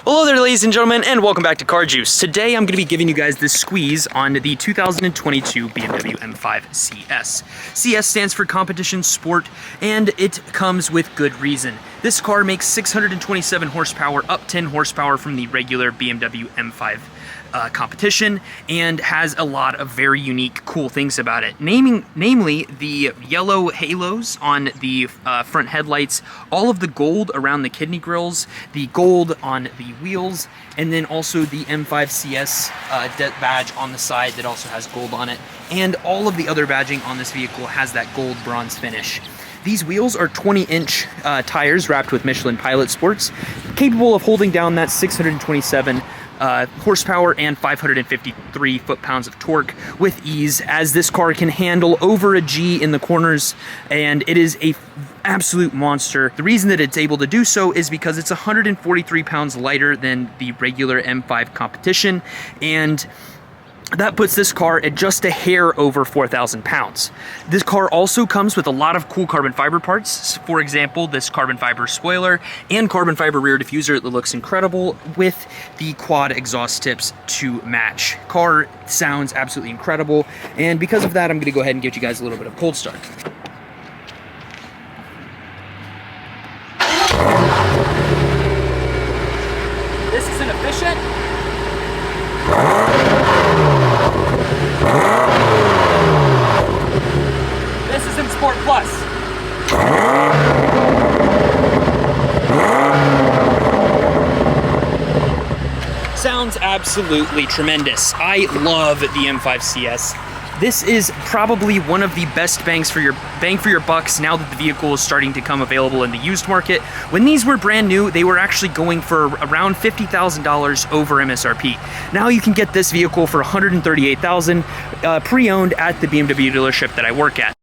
Hello there, ladies and gentlemen, and welcome back to Car Juice. Today I'm going to be giving you guys the squeeze on the 2022 BMW M5 CS. CS stands for Competition Sport, and it comes with good reason. This car makes 627 horsepower, up 10 horsepower from the regular BMW M5 competition, and has a lot of very unique, cool things about it. Namely, the yellow halos on the front headlights, all of the gold around the kidney grills, the gold on the wheels, and then also the M5 CS badge on the side that also has gold on it. And all of the other badging on this vehicle has that gold bronze finish. These wheels are 20-inch tires wrapped with Michelin Pilot Sports, capable of holding down that 627 horsepower and 553 foot-pounds of torque with ease, as this car can handle over a G in the corners, and it is a absolute monster. The reason that it's able to do so is because it's 143 pounds lighter than the regular M5 competition, and that puts this car at just a hair over 4,000 pounds. This car also comes with a lot of cool carbon fiber parts. For example, this carbon fiber spoiler and carbon fiber rear diffuser that looks incredible with the quad exhaust tips to match. Car sounds absolutely incredible, and because of that, I'm going to go ahead and give you guys a little bit of cold start. This isn't efficient. This is in Sport Plus. Sounds absolutely tremendous. I love the M5 CS. This is probably one of the best bang for your bucks now that the vehicle is starting to come available in the used market. When these were brand new, they were actually going for around $50,000 over MSRP. Now you can get this vehicle for $138,000 pre-owned at the BMW dealership that I work at.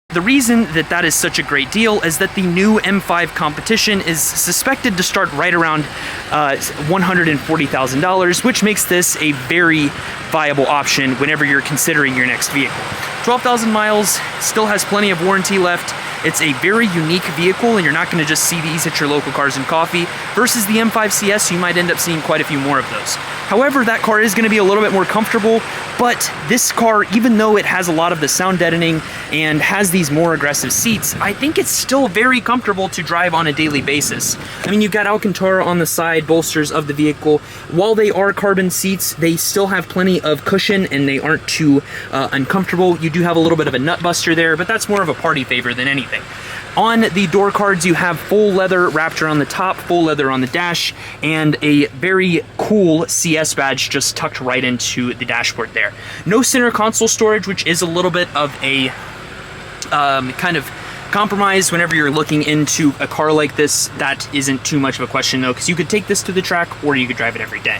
The reason that that is such a great deal is that the new M5 competition is suspected to start right around $140,000, which makes this a very viable option whenever you're considering your next vehicle. 12,000 miles, still has plenty of warranty left. It's a very unique vehicle, and you're not going to just see these at your local Cars and Coffee. Versus the M5 CS, you might end up seeing quite a few more of those. However, that car is going to be a little bit more comfortable, but this car, even though it has a lot of the sound deadening and has these more aggressive seats, I think it's still very comfortable to drive on a daily basis. I mean, you've got Alcantara on the side bolsters of the vehicle. While they are carbon seats, they still have plenty of cushion and they aren't too uncomfortable. You do have a little bit of a nut buster there, but that's more of a party favor than anything. On the door cards, you have full leather wrapped around the top, full leather on the dash, and a very cool CS badge just tucked right into the dashboard there. No center console storage, which is a little bit of a kind of compromise whenever you're looking into a car like this. That isn't too much of a question though, because you could take this to the track or you could drive it every day.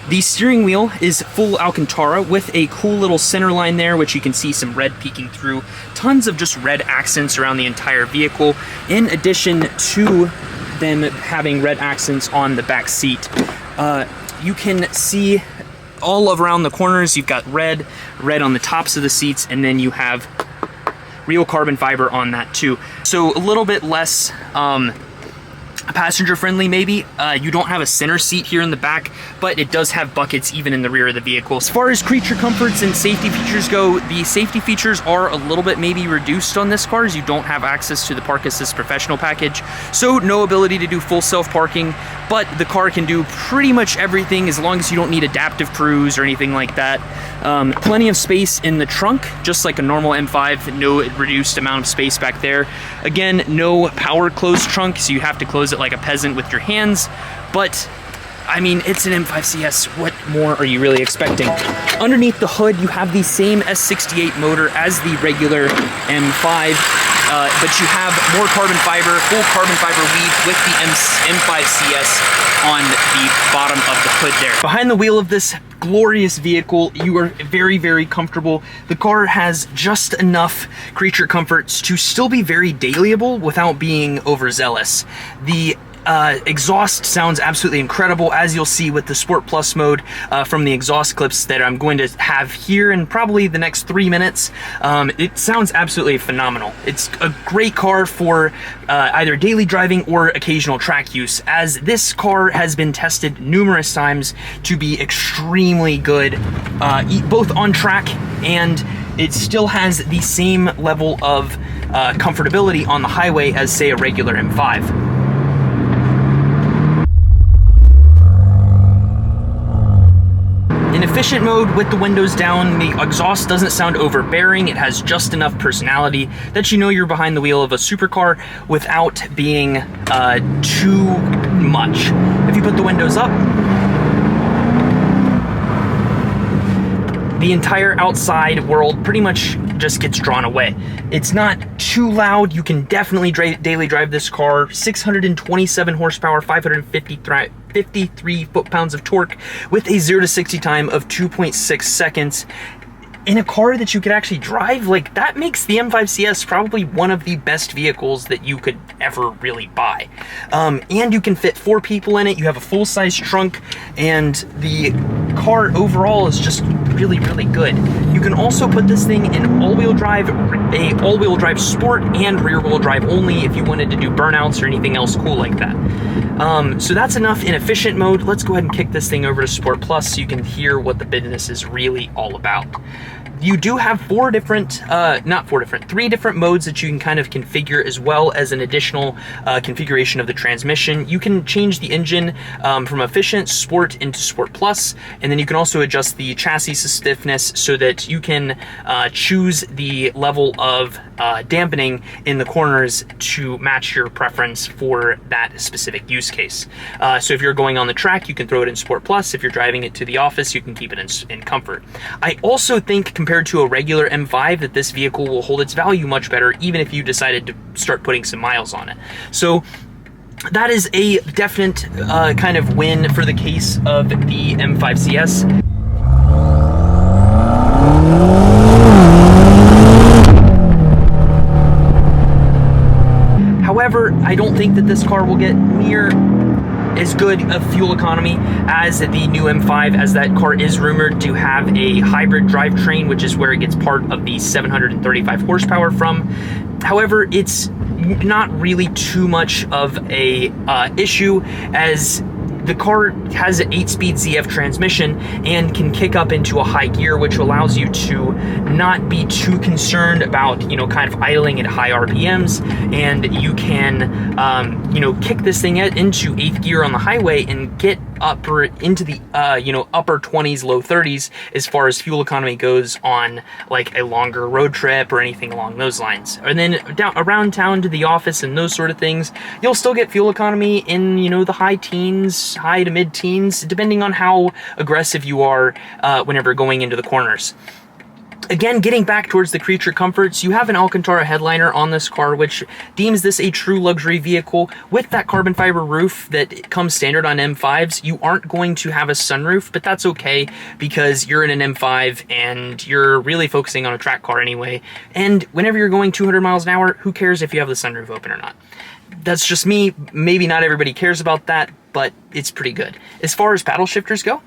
The steering wheel is full Alcantara with a cool little center line there, which you can see some red peeking through. Tons of just red accents around the entire vehicle, in addition to them having red accents on the back seat. You can see all around the corners, you've got red on the tops of the seats, and then you have real carbon fiber on that too. So a little bit less passenger friendly maybe. You don't have a center seat here in the back, but it does have buckets even in the rear of the vehicle. As far as creature comforts and safety features go, the safety features are a little bit maybe reduced on this car, as you don't have access to the Park Assist Professional package, so no ability to do full self-parking, but the car can do pretty much everything as long as you don't need adaptive cruise or anything like that. Plenty of space in the trunk, just like a normal M5, no reduced amount of space back there. Again, no power closed trunk, so you have to close it like a peasant with your hands, but I mean, it's an M5 CS. What more are you really expecting? Underneath the hood, you have the same S68 motor as the regular M5, but you have more carbon fiber, full carbon fiber weave with the M5 CS on the bottom of the hood there. Behind the wheel of this glorious vehicle, you are very, very comfortable. The car has just enough creature comforts to still be very dailyable without being overzealous. The Exhaust sounds absolutely incredible, as you'll see with the Sport Plus mode from the exhaust clips that I'm going to have here in probably the next 3 minutes. It sounds absolutely phenomenal. It's a great car for either daily driving or occasional track use, as this car has been tested numerous times to be extremely good, both on track, and it still has the same level of comfortability on the highway as, say, a regular M5. In efficient mode, with the windows down, the exhaust doesn't sound overbearing. It has just enough personality that you know you're behind the wheel of a supercar without being too much. If you put the windows up, the entire outside world pretty much just gets drawn away. It's not too loud. You can definitely daily drive this car. 627 horsepower, 553 foot-pounds of torque with a 0 to 60 time of 2.6 seconds. In a car that you could actually drive, like, that makes the M5 CS probably one of the best vehicles that you could ever really buy. And you can fit 4 people in it. You have a full-size trunk, and the car overall is just really, really good. You can also put this thing in all-wheel drive, a all-wheel drive sport, and rear-wheel drive only if you wanted to do burnouts or anything else cool like that. So that's enough in efficient mode. Let's go ahead and kick this thing over to Sport Plus so you can hear what the business is really all about. You do have 3 different modes that you can kind of configure, as well as an additional configuration of the transmission. You can change the engine from efficient, sport into Sport Plus, and then you can also adjust the chassis stiffness so that you can choose the level of dampening in the corners to match your preference for that specific use case. So if you're going on the track, you can throw it in Sport Plus. If you're driving it to the office, you can keep it in comfort. I also think, compared to a regular M5, that this vehicle will hold its value much better, even if you decided to start putting some miles on it. So that is a definite kind of win for the case of the M5 CS. However, I don't think that this car will get near as good of fuel economy as the new M5, as that car is rumored to have a hybrid drivetrain, which is where it gets part of the 735 horsepower from. However, it's not really too much of a issue, as the car has an 8-speed ZF transmission and can kick up into a high gear, which allows you to not be too concerned about, kind of idling at high RPMs, and you can, kick this thing into 8th gear on the highway and get upper into the, upper 20s, low 30s as far as fuel economy goes on like a longer road trip or anything along those lines. And then down around town to the office and those sort of things, you'll still get fuel economy in, the high teens, high to mid-teens, depending on how aggressive you are whenever going into the corners. Again, getting back towards the creature comforts, you have an Alcantara headliner on this car, which deems this a true luxury vehicle. With that carbon fiber roof that comes standard on M5s, you aren't going to have a sunroof, but that's okay because you're in an M5 and you're really focusing on a track car anyway. And whenever you're going 200 miles an hour, who cares if you have the sunroof open or not? That's just me. Maybe not everybody cares about that, but it's pretty good. As far as paddle shifters go,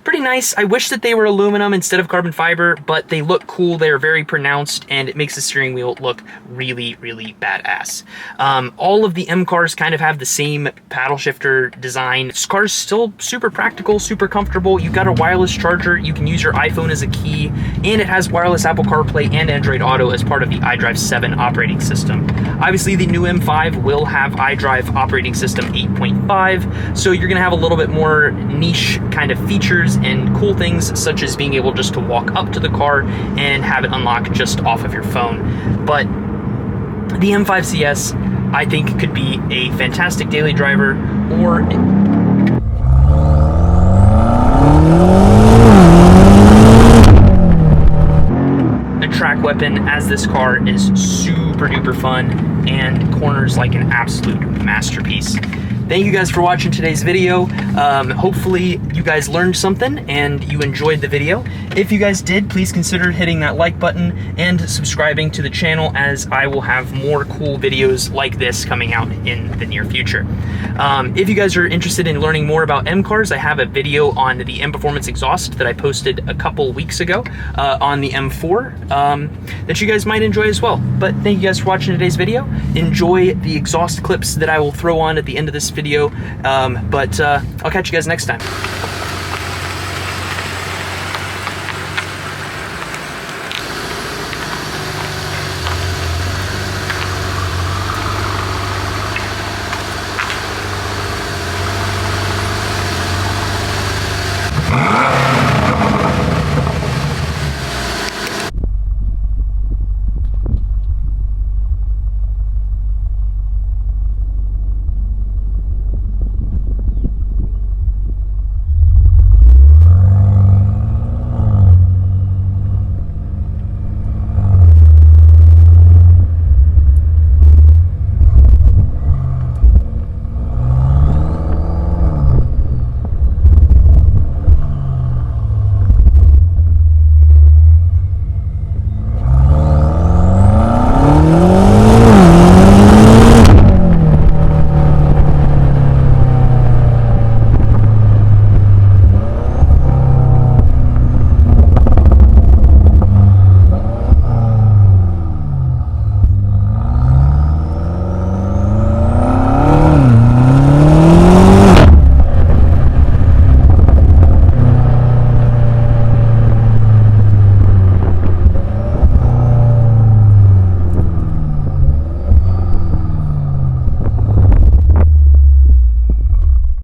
pretty nice. I wish that they were aluminum instead of carbon fiber, but they look cool. They're very pronounced, and it makes the steering wheel look really, really badass. All of the M cars kind of have the same paddle shifter design. This car's still super practical, super comfortable. You've got a wireless charger. You can use your iPhone as a key, and it has wireless Apple CarPlay and Android Auto as part of the iDrive 7 operating system. Obviously, the new M5 will have iDrive operating system 8.5, so you're gonna have a little bit more niche kind of features and cool things, such as being able just to walk up to the car and have it unlock just off of your phone. But the M5 CS, I think, could be a fantastic daily driver, or a track weapon, as this car is super duper fun and corners like an absolute masterpiece. thank you guys for watching today's video. Hopefully you guys learned something and you enjoyed the video. If you guys did, please consider hitting that like button and subscribing to the channel, as I will have more cool videos like this coming out in the near future. If you guys are interested in learning more about M cars, I have a video on the M Performance exhaust that I posted a couple weeks ago on the M4 that you guys might enjoy as well. But thank you guys for watching today's video. Enjoy the exhaust clips that I will throw on at the end of this video. I'll catch you guys next time.